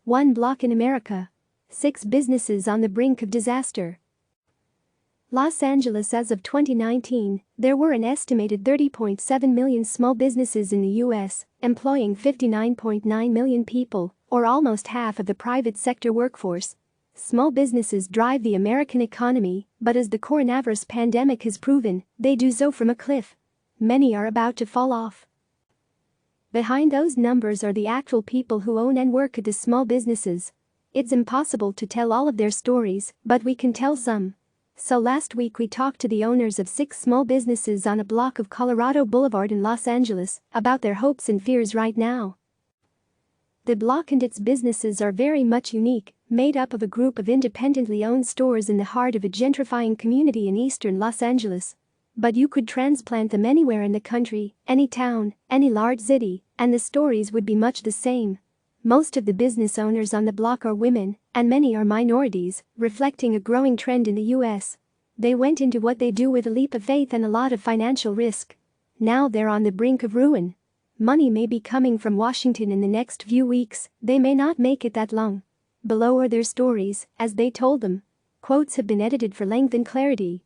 One block in America. 6 businesses on the brink of disaster. Los Angeles. As of 2019, there were an estimated 30.7 million small businesses in the U.S., employing 59.9 million people, or almost half of the private sector workforce. Small businesses drive the American economy, but as the coronavirus pandemic has proven, they do so from a cliff. Many are about to fall off. Behind those numbers are the actual people who own and work at the small businesses. It's impossible to tell all of their stories, but we can tell some. So last week we talked to the owners of 6 small businesses on a block of Colorado Boulevard in Los Angeles about their hopes and fears right now. The block and its businesses are very much unique, made up of a group of independently owned stores in the heart of a gentrifying community in eastern Los Angeles. But you could transplant them anywhere in the country, any town, any large city, and the stories would be much the same. Most of the business owners on the block are women, and many are minorities, reflecting a growing trend in the U.S. They went into what they do with a leap of faith and a lot of financial risk. Now they're on the brink of ruin. Money may be coming from Washington in the next few weeks, they may not make it that long. Below are their stories, as they told them. Quotes have been edited for length and clarity.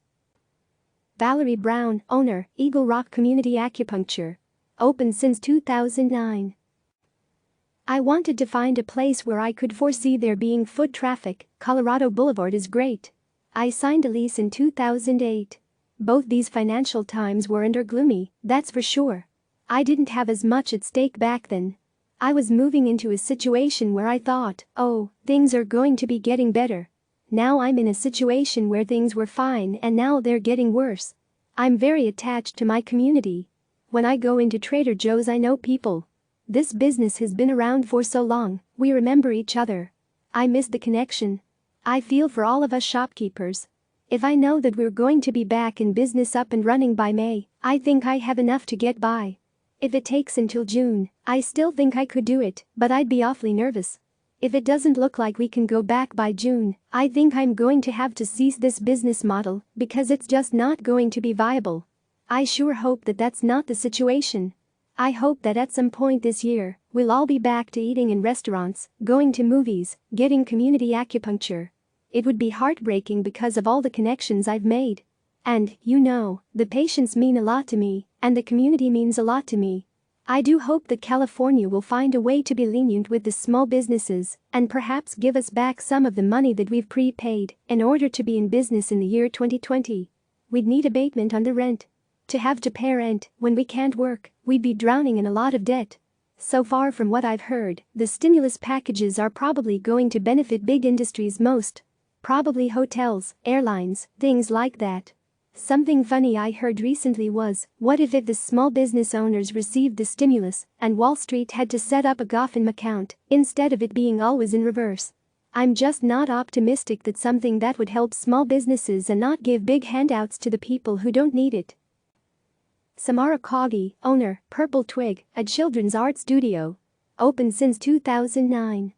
Valerie Brown, owner, Eagle Rock Community Acupuncture. Open since 2009. I wanted to find a place where I could foresee there being foot traffic. Colorado Boulevard is great. I signed a lease in 2008. Both these financial times were gloomy, that's for sure. I didn't have as much at stake back then. I was moving into a situation where I thought, oh, things are going to be getting better. Now I'm in a situation where things were fine and now they're getting worse. I'm very attached to my community. When I go into Trader Joe's I know people. This business has been around for so long, we remember each other. I miss the connection. I feel for all of us shopkeepers. If I know that we're going to be back in business up and running by May, I think I have enough to get by. If it takes until June, I still think I could do it, but I'd be awfully nervous. If it doesn't look like we can go back by June, I think I'm going to have to cease this business model because it's just not going to be viable. I sure hope that that's not the situation. I hope that at some point this year, we'll all be back to eating in restaurants, going to movies, getting community acupuncture. It would be heartbreaking because of all the connections I've made. And, you know, the patients mean a lot to me, and the community means a lot to me. I do hope that California will find a way to be lenient with the small businesses and perhaps give us back some of the money that we've prepaid in order to be in business in the year 2020. We'd need abatement on the rent. To have to pay rent when we can't work, we'd be drowning in a lot of debt. So far from what I've heard, the stimulus packages are probably going to benefit big industries most. Probably hotels, airlines, things like that. Something funny I heard recently was, what if the small business owners received the stimulus and Wall Street had to set up a GoFundMe account instead of it being always in reverse? I'm just not optimistic that something that would help small businesses and not give big handouts to the people who don't need it. Samara Kagi, owner, Purple Twig, a children's art studio. Open since 2009.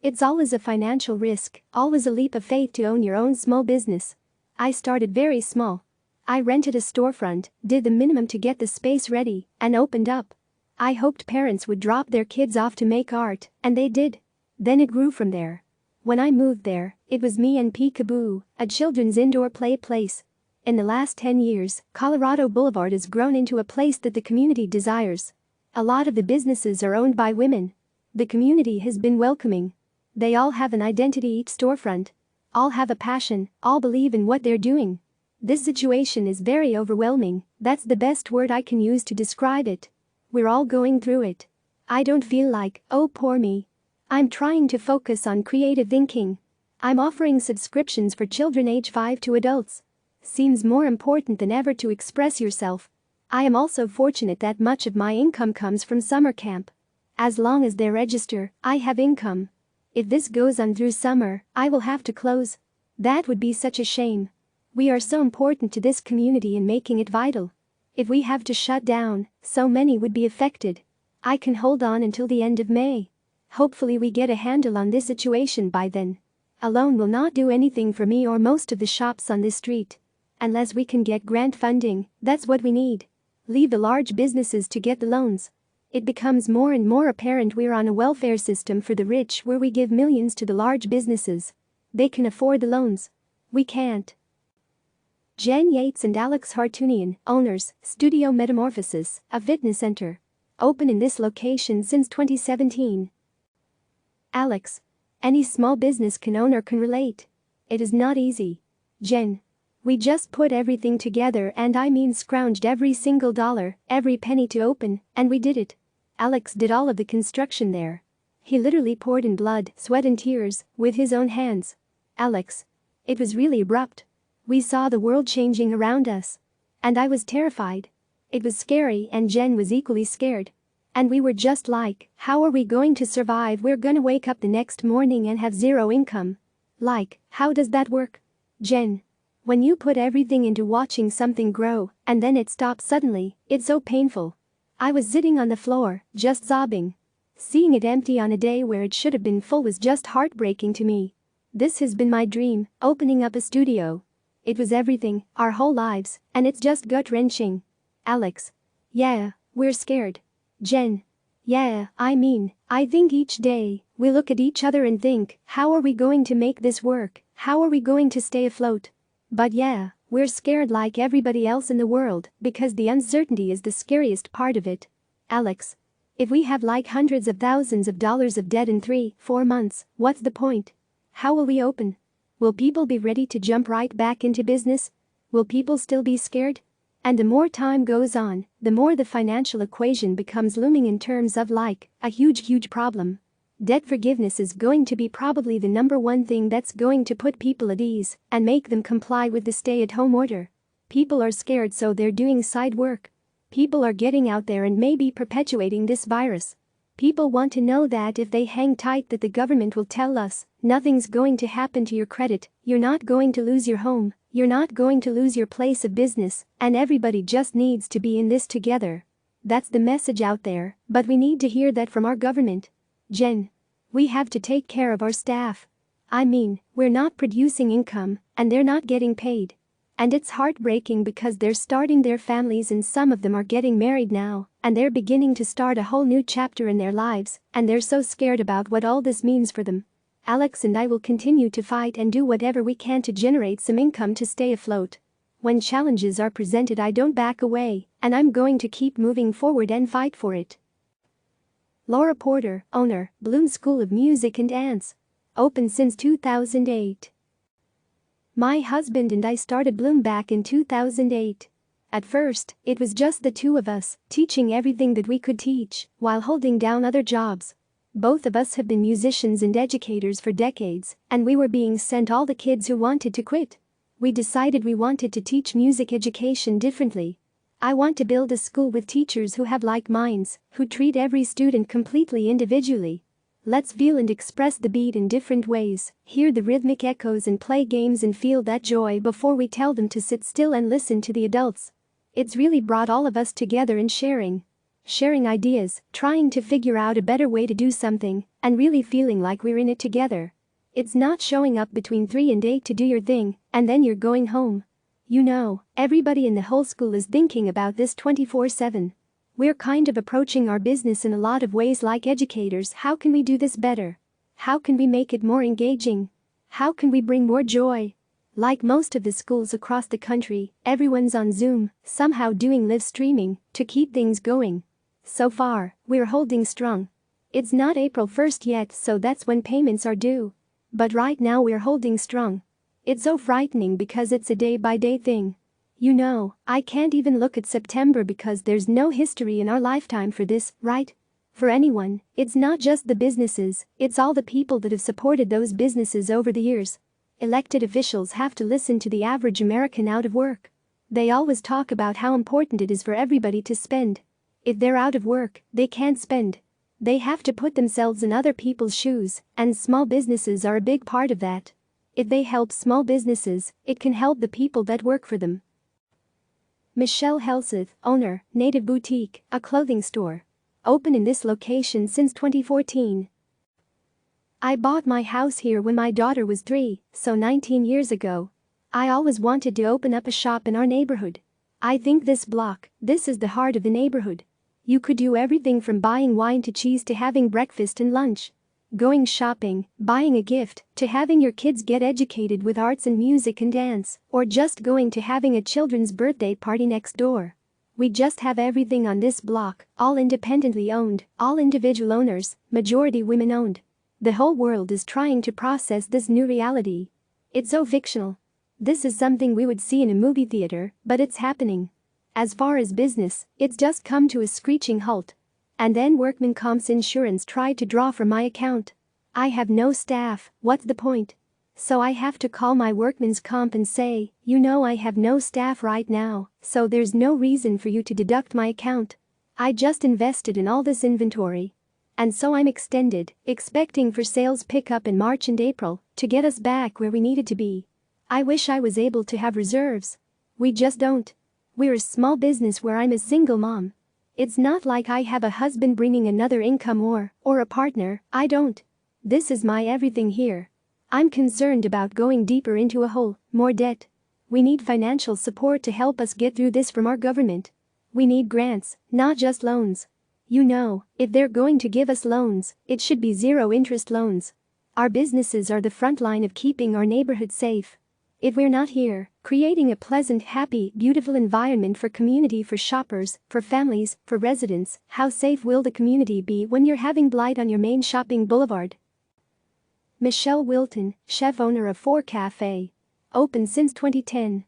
It's always a financial risk, always a leap of faith to own your own small business. I started very small. I rented a storefront, did the minimum to get the space ready, and opened up. I hoped parents would drop their kids off to make art, and they did. Then it grew from there. When I moved there, it was me and Peekaboo, a children's indoor play place. In the last 10 years, Colorado Boulevard has grown into a place that the community desires. A lot of the businesses are owned by women. The community has been welcoming. They all have an identity, each storefront. All have a passion, all believe in what they're doing. This situation is very overwhelming, that's the best word I can use to describe it. We're all going through it. I don't feel like, oh poor me. I'm trying to focus on creative thinking. I'm offering subscriptions for children age 5 to adults. Seems more important than ever to express yourself. I am also fortunate that much of my income comes from summer camp. As long as they register, I have income. If this goes on through summer, I will have to close. That would be such a shame. We are so important to this community in making it vital. If we have to shut down, so many would be affected. I can hold on until the end of May. Hopefully we get a handle on this situation by then. Alone will not do anything for me or most of the shops on this street. Unless we can get grant funding, that's what we need. Leave the large businesses to get the loans. It becomes more and more apparent we're on a welfare system for the rich where we give millions to the large businesses. They can afford the loans. We can't. Jen Yates and Alex Hartunian, owners, Studio Metamorphosis, a fitness center. Open in this location since 2017. Alex. Any small business owner can relate. It is not easy. Jen. We just put everything together and I mean scrounged every single dollar, every penny to open, and we did it. Alex did all of the construction there. He literally poured in blood, sweat and tears, with his own hands. Alex. It was really abrupt. We saw the world changing around us. And I was terrified. It was scary and Jen was equally scared. And we were just like, how are we going to survive? We're gonna wake up the next morning and have zero income. Like, how does that work? Jen. When you put everything into watching something grow, and then it stops suddenly, it's so painful. I was sitting on the floor, just sobbing. Seeing it empty on a day where it should have been full was just heartbreaking to me. This has been my dream, opening up a studio. It was everything, our whole lives, and it's just gut-wrenching. Alex. Yeah, we're scared. Jen. Yeah, I think each day, we look at each other and think, how are we going to make this work? How are we going to stay afloat? But yeah, we're scared like everybody else in the world because the uncertainty is the scariest part of it. Alex. If we have like hundreds of thousands of dollars of debt in 3-4 months, what's the point? How will we open? Will people be ready to jump right back into business? Will people still be scared? And the more time goes on, the more the financial equation becomes looming in terms of like a huge problem. Debt forgiveness is going to be probably the number one thing that's going to put people at ease and make them comply with the stay-at-home order. People are scared so they're doing side work. People are getting out there and maybe perpetuating this virus. People want to know that if they hang tight that the government will tell us, nothing's going to happen to your credit, you're not going to lose your home, you're not going to lose your place of business, and everybody just needs to be in this together. That's the message out there, but we need to hear that from our government. Jen. We have to take care of our staff. We're not producing income, and they're not getting paid. And it's heartbreaking because they're starting their families and some of them are getting married now, and they're beginning to start a whole new chapter in their lives, and they're so scared about what all this means for them. Alex and I will continue to fight and do whatever we can to generate some income to stay afloat. When challenges are presented, I don't back away, and I'm going to keep moving forward and fight for it. Laura Porter, owner, Bloom School of Music and Dance. Open since 2008. My husband and I started Bloom back in 2008. At first, it was just the two of us, teaching everything that we could teach, while holding down other jobs. Both of us have been musicians and educators for decades, and we were being sent all the kids who wanted to quit. We decided we wanted to teach music education differently. I want to build a school with teachers who have like minds, who treat every student completely individually. Let's feel and express the beat in different ways, hear the rhythmic echoes and play games and feel that joy before we tell them to sit still and listen to the adults. It's really brought all of us together in sharing ideas, trying to figure out a better way to do something, and really feeling like we're in it together. It's not showing up between 3 and 8 to do your thing, and then you're going home. You know, everybody in the whole school is thinking about this 24/7. We're kind of approaching our business in a lot of ways like educators. How can we do this better? How can we make it more engaging? How can we bring more joy? Like most of the schools across the country, everyone's on Zoom, somehow doing live streaming, to keep things going. So far, we're holding strong. It's not April 1st yet, so that's when payments are due. But right now we're holding strong. It's so frightening because it's a day-by-day thing. You know, I can't even look at September because there's no history in our lifetime for this, right? For anyone, it's not just the businesses, it's all the people that have supported those businesses over the years. Elected officials have to listen to the average American out of work. They always talk about how important it is for everybody to spend. If they're out of work, they can't spend. They have to put themselves in other people's shoes, and small businesses are a big part of that. If they help small businesses, it can help the people that work for them. Michelle Helseth, owner, Native Boutique, a clothing store. Open in this location since 2014. I bought my house here when my daughter was 3, so 19 years ago. I always wanted to open up a shop in our neighborhood. I think this block, this is the heart of the neighborhood. You could do everything from buying wine to cheese to having breakfast and lunch. Going shopping, buying a gift, to having your kids get educated with arts and music and dance, or just going to having a children's birthday party next door. We just have everything on this block, all independently owned, all individual owners, majority women owned. The whole world is trying to process this new reality. It's so fictional. This is something we would see in a movie theater, but it's happening. As far as business, it's just come to a screeching halt. And then workman comp's insurance tried to draw from my account. I have no staff, what's the point? So I have to call my workman's comp and say, you know I have no staff right now, so there's no reason for you to deduct my account. I just invested in all this inventory. And so I'm extended, expecting for sales pickup in March and April to get us back where we needed to be. I wish I was able to have reserves. We just don't. We're a small business where I'm a single mom. It's not like I have a husband bringing another income or a partner, I don't. This is my everything here. I'm concerned about going deeper into a hole, more debt. We need financial support to help us get through this from our government. We need grants, not just loans. You know, if they're going to give us loans, it should be zero-interest loans. Our businesses are the front line of keeping our neighborhood safe. If we're not here, creating a pleasant, happy, beautiful environment for community, for shoppers, for families, for residents, how safe will the community be when you're having blight on your main shopping boulevard? Michelle Wilton, chef owner of 4 Cafe. Open since 2010.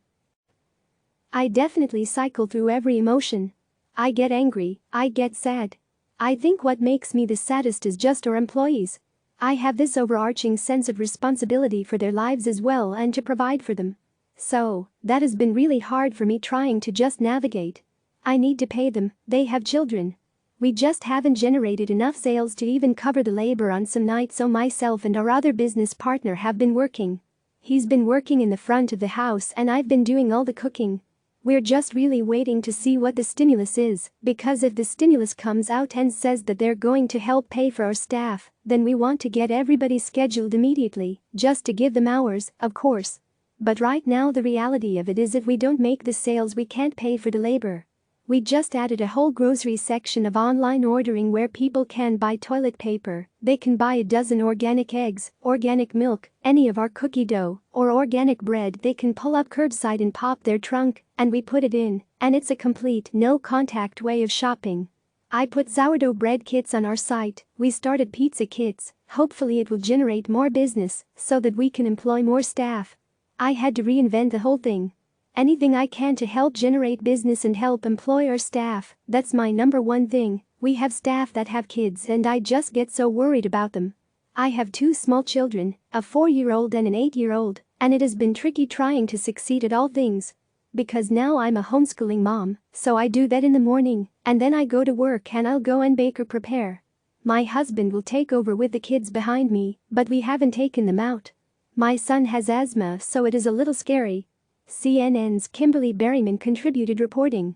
I definitely cycle through every emotion. I get angry, I get sad. I think what makes me the saddest is just our employees. I have this overarching sense of responsibility for their lives as well and to provide for them. So, that has been really hard for me trying to just navigate. I need to pay them, they have children. We just haven't generated enough sales to even cover the labor on some nights, so myself and our other business partner have been working. He's been working in the front of the house and I've been doing all the cooking. We're just really waiting to see what the stimulus is, because if the stimulus comes out and says that they're going to help pay for our staff, then we want to get everybody scheduled immediately, just to give them hours, of course. But right now the reality of it is if we don't make the sales we can't pay for the labor. We just added a whole grocery section of online ordering where people can buy toilet paper, they can buy a dozen organic eggs, organic milk, any of our cookie dough, or organic bread they can pull up curbside and pop their trunk, and we put it in, and it's a complete no-contact way of shopping. I put sourdough bread kits on our site, we started pizza kits, hopefully it will generate more business so that we can employ more staff. I had to reinvent the whole thing. Anything I can to help generate business and help employ our staff, that's my number one thing. We have staff that have kids and I just get so worried about them. I have 2 small children, a 4-year-old and an 8-year-old, and it has been tricky trying to succeed at all things. Because now I'm a homeschooling mom, so I do that in the morning, and then I go to work and I'll go and bake or prepare. My husband will take over with the kids behind me, but we haven't taken them out. My son has asthma, so it is a little scary. CNN's Kimberly Berryman contributed reporting.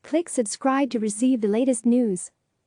Click subscribe to receive the latest news.